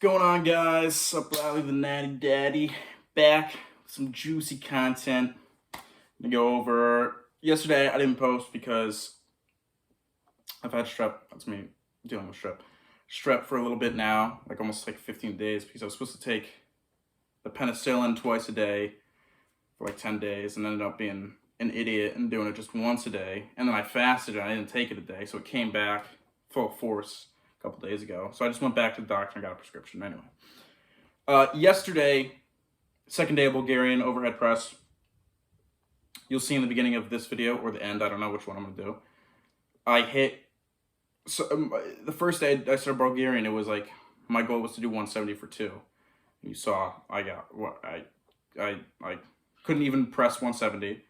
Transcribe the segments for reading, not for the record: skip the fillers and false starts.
Going on, guys? Sup, Riley the Natty Daddy, back with some juicy content. I'm gonna go over. Yesterday, I didn't post because I've had strep. That's me dealing with strep for a little bit now, like almost like 15 days, because I was supposed to take the penicillin twice a day for like 10 days and ended up being an idiot and doing it just once a day. And then I fasted and I didn't take it a day, so it came back full force a couple days ago. So I just went back to the doctor and got a prescription anyway. Yesterday, second day of Bulgarian overhead press. You'll see in the beginning of this video or the end, I don't know which one I'm gonna do. I hit, the first day I started Bulgarian, it was like, my goal was to do 170 for 2. You saw I got, what, I couldn't even press 170.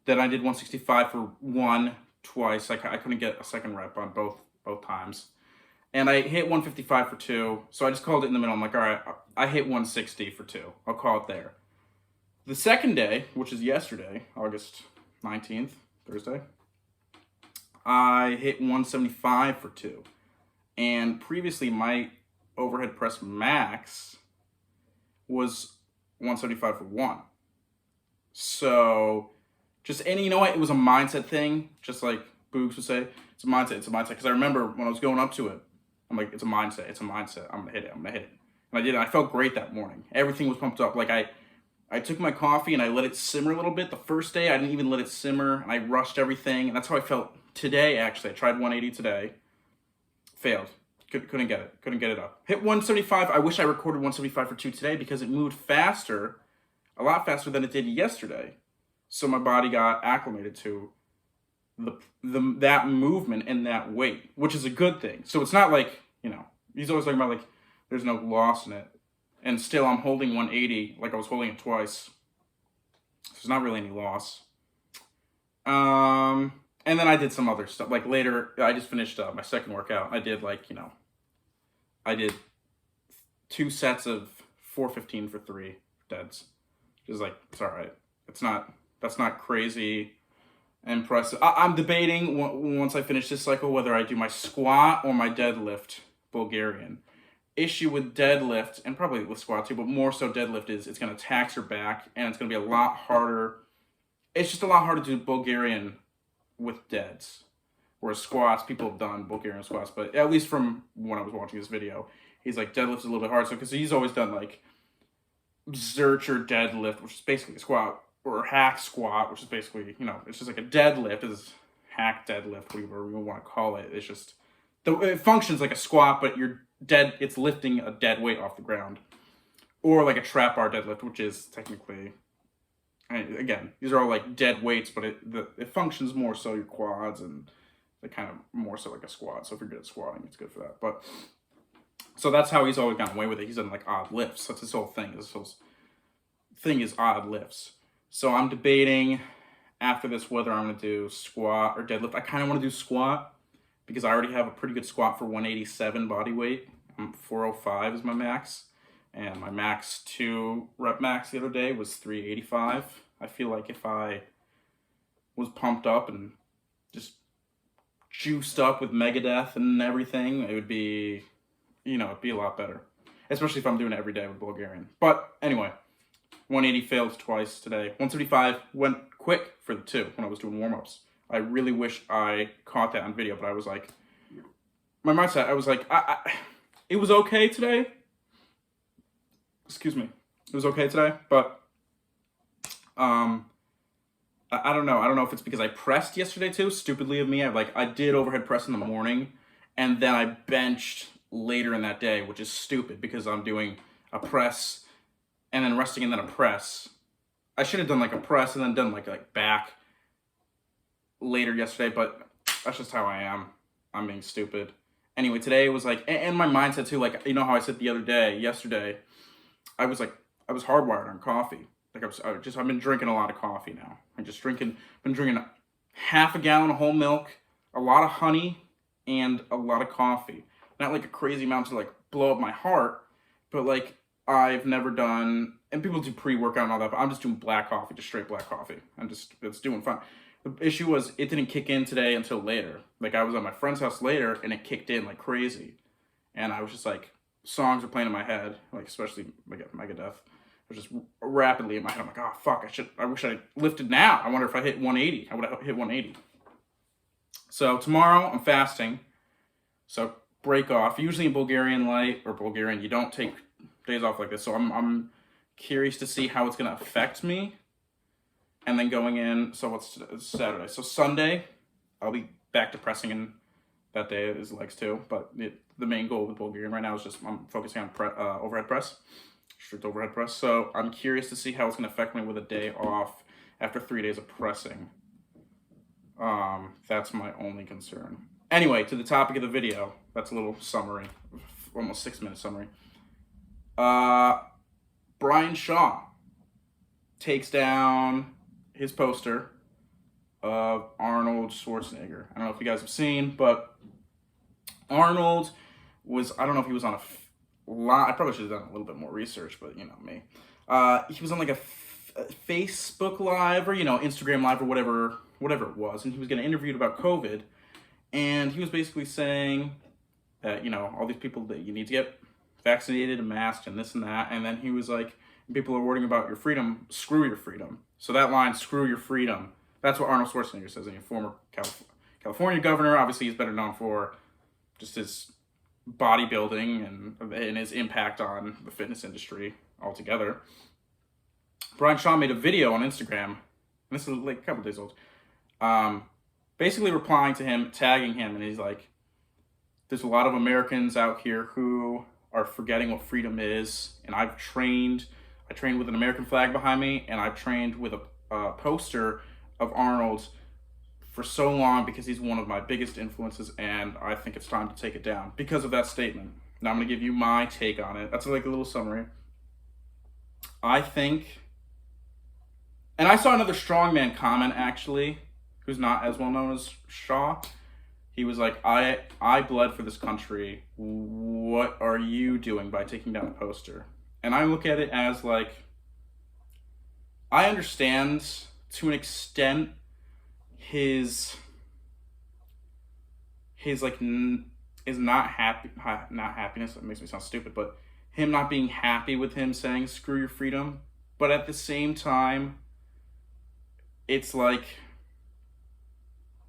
Then I did 165 for 1 twice. I couldn't get a second rep on both times. And I hit 155 for 2, so I just called it in the middle. I'm like, all right, I hit 160 for 2. I'll call it there. The second day, which is yesterday, August 19th, Thursday, I hit 175 for 2. And previously, my overhead press max was 175 for 1. So, and you know what? It was a mindset thing, just like Boogs would say. It's a mindset. Because I remember when I was going up to it, I'm like, it's a mindset. I'm gonna hit it. And I did it. I felt great that morning. Everything was pumped up. Like I took my coffee and I let it simmer a little bit. The first day, I didn't even let it simmer, and I rushed everything. And that's how I felt today, actually. I tried 180 today. Failed. Couldn't get it. Couldn't get it up. Hit 175. I wish I recorded 175 for 2 today because it moved faster, a lot faster than it did yesterday. So my body got acclimated to that movement and that weight, which is a good thing. So it's not like, he's always talking about like there's no loss in it. And still I'm holding 180 like I was holding it twice. So there's not really any loss. And then I did some other stuff. Like later, I just finished my second workout. I did I did 2 sets of 415 for 3 deads. Which is like, it's all right. That's not crazy impressive. I'm debating once I finish this cycle whether I do my squat or my deadlift Bulgarian. Issue with deadlift, and probably with squat too, but more so deadlift, is it's going to tax your back, and it's going to be a lot harder. It's just a lot harder to do Bulgarian with deads. Whereas squats, people have done Bulgarian squats, but at least from when I was watching this video, he's like, deadlift's a little bit hard. So, because he's always done like Zercher deadlift, which is basically a squat, or hack squat, which is basically, it's just like a deadlift. It's hack deadlift, whatever you want to call it. It's just, it functions like a squat, but it's lifting a dead weight off the ground. Or like a trap bar deadlift, which is technically, again, these are all like dead weights, but it functions more so your quads, and they're kind of more so like a squat. So if you're good at squatting, it's good for that. But, so that's how he's always gotten away with it. He's done like odd lifts. That's his whole thing. His whole thing is odd lifts. So I'm debating after this whether I'm going to do squat or deadlift. I kind of want to do squat because I already have a pretty good squat for 187 body weight. 405 is my max. And my max 2 rep max the other day was 385. I feel like if I was pumped up and just juiced up with Megadeth and everything, it would be, it'd be a lot better. Especially if I'm doing it every day with Bulgarian. But anyway, 180 failed twice today. 175 went quick for the 2 when I was doing warm-ups. I really wish I caught that on video, but I was like, my mindset, I was like, it was okay today. Excuse me. It was okay today, but I don't know. I don't know if it's because I pressed yesterday too, stupidly of me. I did overhead press in the morning, and then I benched later in that day, which is stupid because I'm doing a press and then resting and then a press. I should have done like a press and then done like back later yesterday, but that's just how I am. I'm being stupid. Anyway, today it was like, and my mindset too, like, how I said yesterday, I was hardwired on coffee. Like I've been drinking a lot of coffee now. Been drinking half a gallon of whole milk, a lot of honey, and a lot of coffee. Not like a crazy amount to like blow up my heart, but like I've never done, and people do pre-workout and all that, but I'm just doing black coffee, just straight black coffee. It's doing fine. The issue was it didn't kick in today until later. Like I was at my friend's house later and it kicked in like crazy. And I was just like, songs are playing in my head, like especially Megadeth. They're just rapidly in my head. I'm like, oh fuck, I wish I lifted now. I wonder if I hit 180. I would have hit 180. So tomorrow I'm fasting. So break off. Usually in Bulgarian you don't take days off like this. So I'm curious to see how it's gonna affect me. And then going in, so what's Saturday? So Sunday, I'll be back to pressing, and that day is legs too. But the main goal with Bulgarian right now is just I'm focusing on overhead press, strict overhead press. So I'm curious to see how it's going to affect me with a day off after 3 days of pressing. That's my only concern. Anyway, to the topic of the video. That's a little summary, almost 6-minute summary. Brian Shaw takes down his poster of Arnold Schwarzenegger. I don't know if you guys have seen, but Arnold was, I don't know if he was on I probably should have done a little bit more research, but you know me. He was on like a Facebook Live or, Instagram Live or whatever it was, and he was getting interviewed about COVID, and he was basically saying that, all these people that you need to get vaccinated and masked and this and that, and then he was like, people are worrying about your freedom, screw your freedom. So that line, screw your freedom, that's what Arnold Schwarzenegger says. And a former California governor, obviously he's better known for just his bodybuilding and his impact on the fitness industry altogether. Brian Shaw made a video on Instagram, and this is like a couple days old, basically replying to him, tagging him, and he's like, there's a lot of Americans out here who are forgetting what freedom is, and I trained with an American flag behind me, and I've trained with a poster of Arnold for so long because he's one of my biggest influences, and I think it's time to take it down because of that statement. Now I'm going to give you my take on it. That's like a little summary. I think, and I saw another strongman comment actually, who's not as well known as Shaw. He was like, I bled for this country. What are you doing by taking down a poster? And I look at it as like, I understand to an extent his like is not happiness. That makes me sound stupid, but him not being happy with him saying screw your freedom. But at the same time, it's like,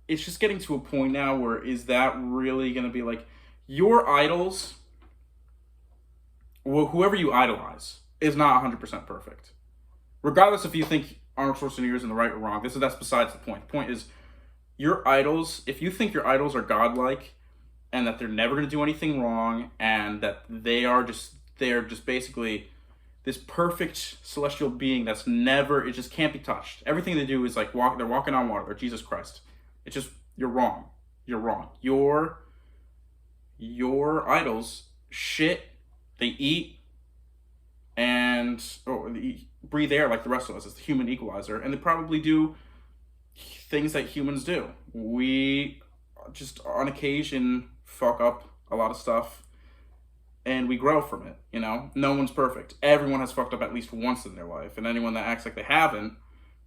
it's just getting to a point now where is that really going to be like your idols, well, whoever you idolize is not 100% perfect. Regardless if you think Arnold Schwarzenegger is in the right or wrong, that's besides the point. The point is your idols, if you think your idols are godlike and that they're never going to do anything wrong and that they're just basically this perfect celestial being that's never, it just can't be touched. Everything they do is like they're walking on water. They're Jesus Christ. It's just, you're wrong. You're wrong. Your idols shit, they eat, and they breathe air like the rest of us. It's the human equalizer. And they probably do things that humans do. We just, on occasion, fuck up a lot of stuff, and we grow from it, No one's perfect. Everyone has fucked up at least once in their life, and anyone that acts like they haven't,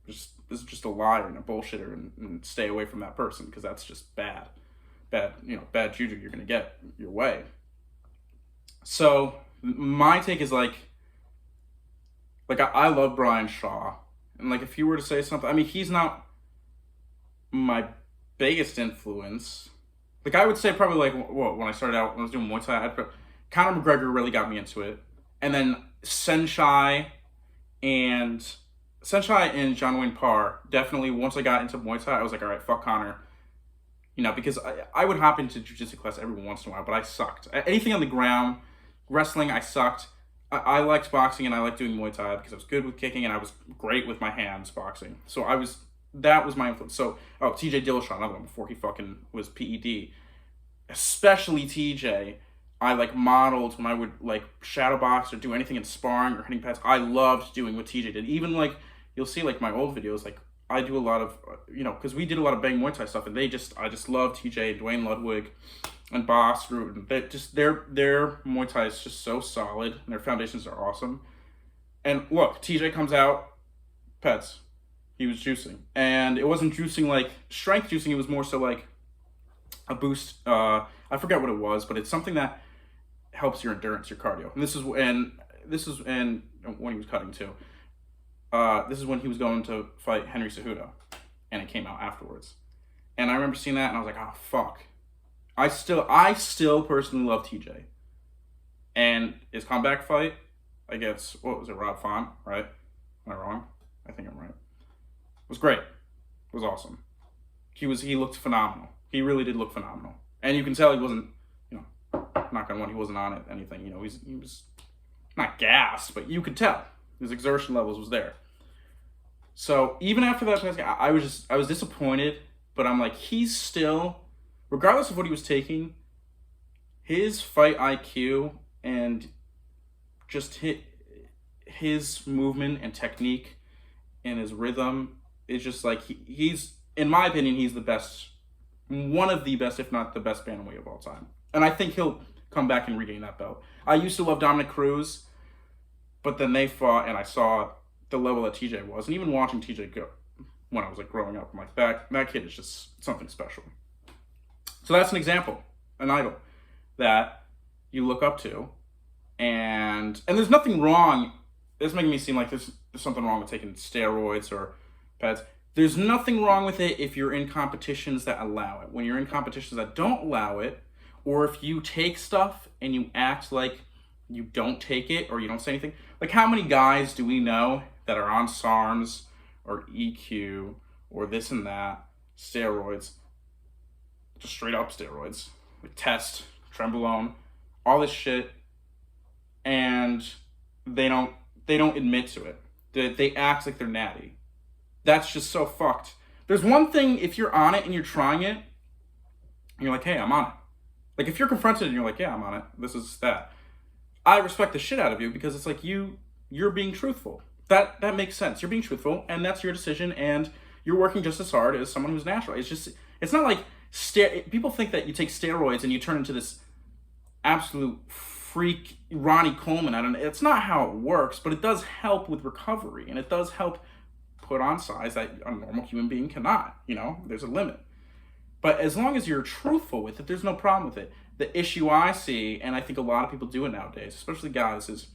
this is just a liar and a bullshitter, and stay away from that person, because that's just bad juju you're going to get your way. So my take is like I love Brian Shaw, and like if you were to say something, I mean, he's not my biggest influence. Like I would say probably like when I started out, when I was doing Muay Thai, Conor McGregor really got me into it, and then Senshai and John Wayne Parr, definitely once I got into Muay Thai, I was like, all right, fuck Conor. Because I would hop into jiu-jitsu class every once in a while, but I sucked. Anything on the ground, wrestling, I sucked. I liked boxing and I liked doing Muay Thai because I was good with kicking and I was great with my hands boxing. So that was my influence. So, TJ Dillashaw, another one before he fucking was PED. Especially TJ, I modeled when I would shadow box or do anything in sparring or hitting pads. I loved doing what TJ did. Even you'll see my old videos, I do a lot of, because we did a lot of Bang Muay Thai stuff, and I just love TJ and Dwayne Ludwig and Boss Root, and their Muay Thai is just so solid, and their foundations are awesome. And look, TJ comes out, pets, he was juicing, and it wasn't juicing like strength juicing, it was more so a boost, I forget what it was, but it's something that helps your endurance, your cardio. And this is when he was cutting too. This is when he was going to fight Henry Cejudo, and it came out afterwards. And I remember seeing that, and I was like, oh fuck. I still personally love TJ. And his comeback fight against, what was it, Rob Font, right? Am I wrong? I think I'm right. It was great. It was awesome. He looked phenomenal. He really did look phenomenal. And you can tell he wasn't, knock on wood, he wasn't on it, anything. He was not gassed, but you could tell. His exertion levels was there. So even after that, I was disappointed, but I'm like, he's still, regardless of what he was taking, his fight IQ and just his movement and technique and his rhythm is just like, he's, in my opinion, he's the best, one of the best, if not the best bantamweight of all time. And I think he'll come back and regain that belt. I used to love Dominic Cruz, but then they fought, and I saw the level that TJ was. And even watching TJ go when I was like growing up, I'm like, that kid is just something special. So that's an example, an idol that you look up to. And there's nothing wrong. It's making me seem like there's something wrong with taking steroids or pads. There's nothing wrong with it if you're in competitions that allow it. When you're in competitions that don't allow it, or if you take stuff and you act like you don't take it or you don't say anything. Like, how many guys do we know that are on SARMs or EQ or this and that, steroids, just straight up steroids, like test, trenbolone, all this shit, and they don't admit to it. They act like they're natty. That's just so fucked. There's one thing if you're on it and you're trying it, and you're like, hey, I'm on it. Like, if you're confronted and you're like, yeah, I'm on it, this is that. I respect the shit out of you because it's like you're being truthful. That makes sense. You're being truthful, and that's your decision, and you're working just as hard as someone who's natural. It's not like people think that you take steroids and you turn into this absolute freak Ronnie Coleman. I don't know. It's not how it works, but it does help with recovery, and it does help put on size that a normal human being cannot. There's a limit. But as long as you're truthful with it, there's no problem with it. The issue I see, and I think a lot of people do it nowadays, especially guys, is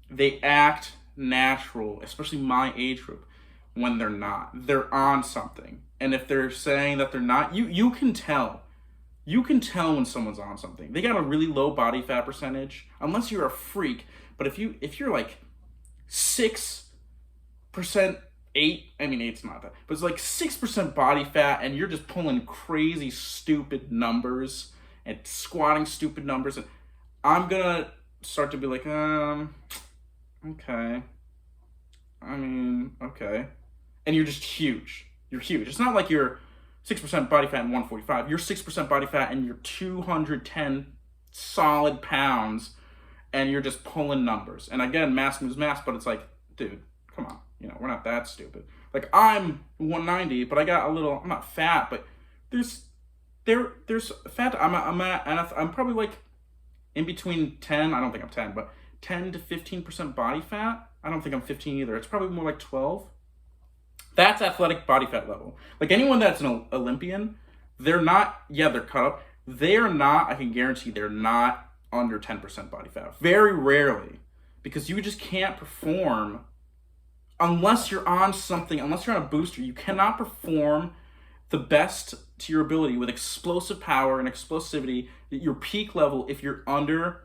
they act natural, especially my age group, when they're not. They're on something. And if they're saying that they're not, you can tell. You can tell when someone's on something. They got a really low body fat percentage, unless you're a freak. But if you're like 6%, 8's not that, but it's like 6% body fat, and you're just pulling crazy, stupid numbers and squatting stupid numbers, and I'm gonna start to be like, okay. Okay. And you're just huge. You're huge. It's not like you're 6% body fat and 145. You're 6% body fat and you're 210 solid pounds, and you're just pulling numbers. And again, mass moves mass, but it's like, dude, come on. We're not that stupid. Like, I'm 190, but I got a little, I'm not fat, but there's fat. I'm probably like in between 10, I don't think I'm 10, but 10 to 15% body fat. I don't think I'm 15 either. It's probably more like 12. That's athletic body fat level. Like, anyone that's an Olympian, they're not, they're cut up. They're not, I can guarantee they're not under 10% body fat. Very rarely. Because you just can't perform unless you're on something, unless you're on a booster. You cannot perform the best to your ability with explosive power and explosivity at your peak level if you're under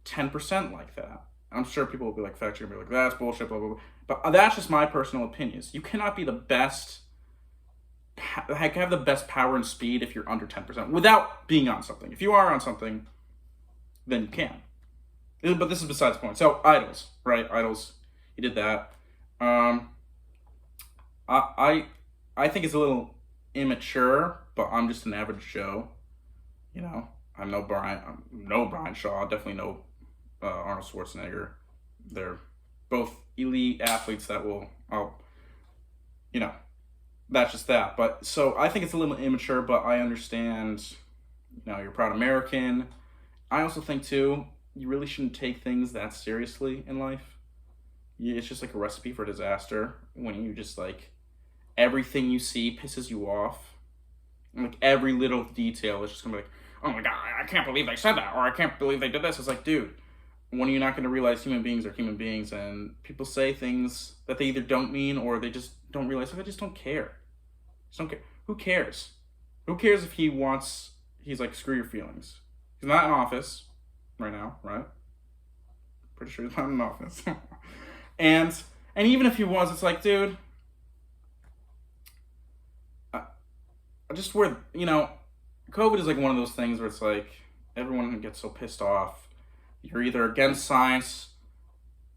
10% like that. I'm sure people will be like, fact, you're gonna be like, that's bullshit, blah, blah, blah. But that's just my personal opinions. You cannot be the best, have the best power and speed if you're under 10% without being on something. If you are on something, then you can. But this is besides the point. So, idols, right? Idols, he did that. I think it's a little immature, but I'm just an average Joe. I'm no Brian Shaw. Definitely no Arnold Schwarzenegger. They're both elite athletes that that's just that. But so I think it's a little immature, but I understand. You're a proud American. I also think too, you really shouldn't take things that seriously in life. It's just like a recipe for disaster when you just like everything you see pisses you off. And like every little detail is just gonna be like, oh my God, I can't believe they said that, or I can't believe they did this. It's like, dude, when are you not going to realize human beings are human beings, and people say things that they either don't mean or they just don't realize, or they just don't care. Just don't care. Who cares? Who cares if he's like, screw your feelings. He's not in office right now, right? Pretty sure he's not in office. and even if he was, it's like, dude, just where, COVID is like one of those things where it's like everyone gets so pissed off. You're either against science.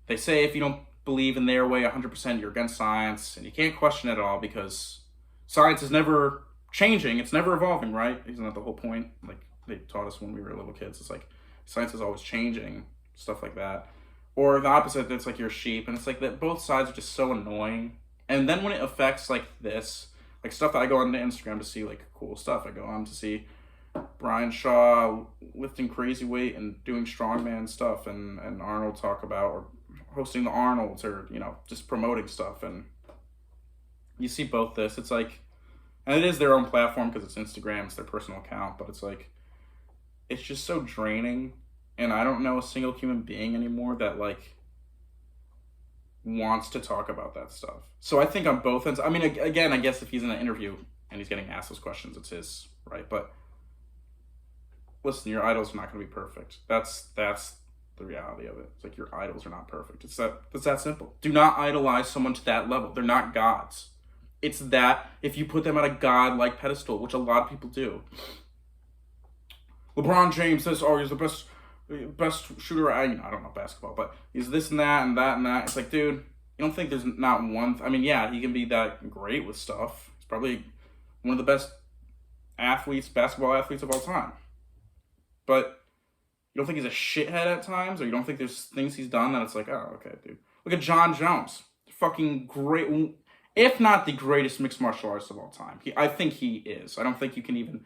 They say if you don't believe in their way 100%, you're against science, and you can't question it at all because science is never changing. It's never evolving, right? Isn't that the whole point? Like they taught us when we were little kids. It's like science is always changing, stuff like that. Or the opposite, it's like you're a sheep, and it's like that both sides are just so annoying. And then when it affects like this, like stuff that I go onto Instagram to see like cool stuff. I go on to see Brian Shaw lifting crazy weight and doing strongman stuff, and Arnold talk about, or hosting the Arnolds, or just promoting stuff. And you see both this. It's like, and it is their own platform because it's Instagram, it's their personal account, but it's like, it's just so draining. And I don't know a single human being anymore that like wants to talk about that stuff. So I think on both ends, I mean, again, I guess if he's in an interview and he's getting asked those questions, it's his right. But listen, your idols are not going to be perfect. That's the reality of it. It's like your idols are not perfect. It's that simple. Do not idolize someone to that level. They're not gods. It's that if you put them at a god-like pedestal, which a lot of people do. LeBron James says, oh, he's the best shooter. I don't know basketball, but he's this and that and that and that. It's like, dude, you don't think there's not one? I mean, yeah, he can be that great with stuff. He's probably one of the best basketball athletes of all time. But you don't think he's a shithead at times, or you don't think there's things he's done that it's like, oh, okay, dude. Look at John Jones, fucking great, if not the greatest mixed martial artist of all time. I think he is. I don't think you can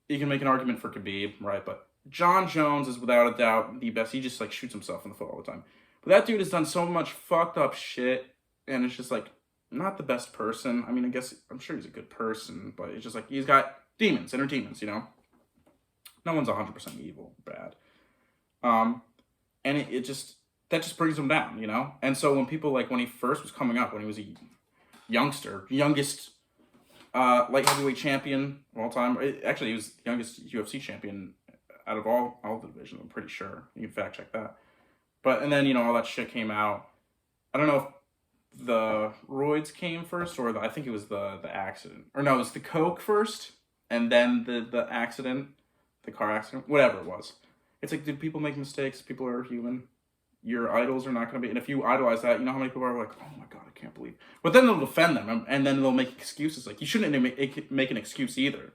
make an argument for Khabib, right? But John Jones is without a doubt the best. He just like shoots himself in the foot all the time. But that dude has done so much fucked up shit, and it's just like not the best person. I mean, I guess I'm sure he's a good person, but it's just like he's got demons, inner demons, No one's 100% evil, bad. And that just brings him down, And so when people when he first was coming up, when he was a youngest light heavyweight champion of all time. Actually, he was the youngest UFC champion out of all the divisions, I'm pretty sure. You can fact check that. But, and then, all that shit came out. I don't know if the roids came first, or I think it was the accident. Or no, it was the coke first, and then the accident, the car accident, whatever it was. It's like, dude, people make mistakes. People are human. Your idols are not going to be, and if you idolize that, you know how many people are like, oh my God, I can't believe. But then they'll defend them, and then they'll make excuses. Like, you shouldn't make an excuse either,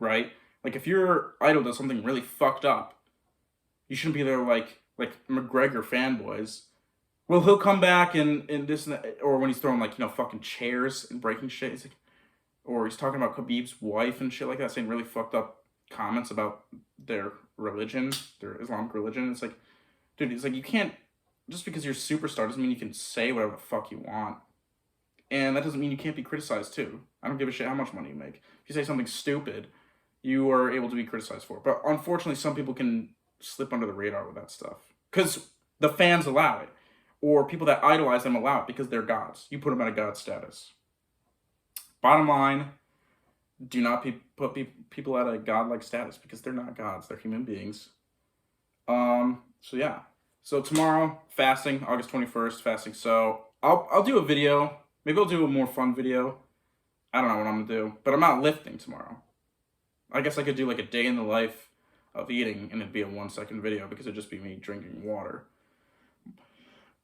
right? Like, if your idol does something really fucked up, you shouldn't be there like McGregor fanboys. Well, he'll come back and this and that, or when he's throwing fucking chairs and breaking shit, he's like, or he's talking about Khabib's wife and shit like that, saying really fucked up comments about their religion, their Islamic religion. It's like, dude, it's like you can't, just because you're a superstar doesn't mean you can say whatever the fuck you want. And that doesn't mean you can't be criticized too. I don't give a shit how much money you make. If you say something stupid, you are able to be criticized for it. But unfortunately, some people can slip under the radar with that stuff. Because the fans allow it. Or people that idolize them allow it because they're gods. You put them at a god status. Bottom line, do not put people at a godlike status because they're not gods. They're human beings. So yeah. So tomorrow, fasting, August 21st, fasting. So I'll do a video. Maybe I'll do a more fun video. I don't know what I'm gonna do. But I'm not lifting tomorrow. I guess I could do like a day in the life of eating and it'd be a 1-second video because it'd just be me drinking water.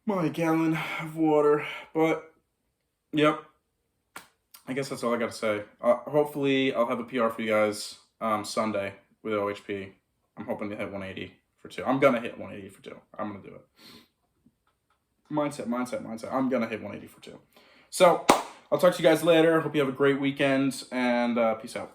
My gallon of water. But, yep. I guess that's all I gotta say. Hopefully I'll have a PR for you guys Sunday with OHP. I'm hoping to hit 180 for 2. I'm gonna hit 180 for 2. I'm gonna do it. Mindset. I'm gonna hit 180 for 2. So, I'll talk to you guys later. Hope you have a great weekend, and peace out.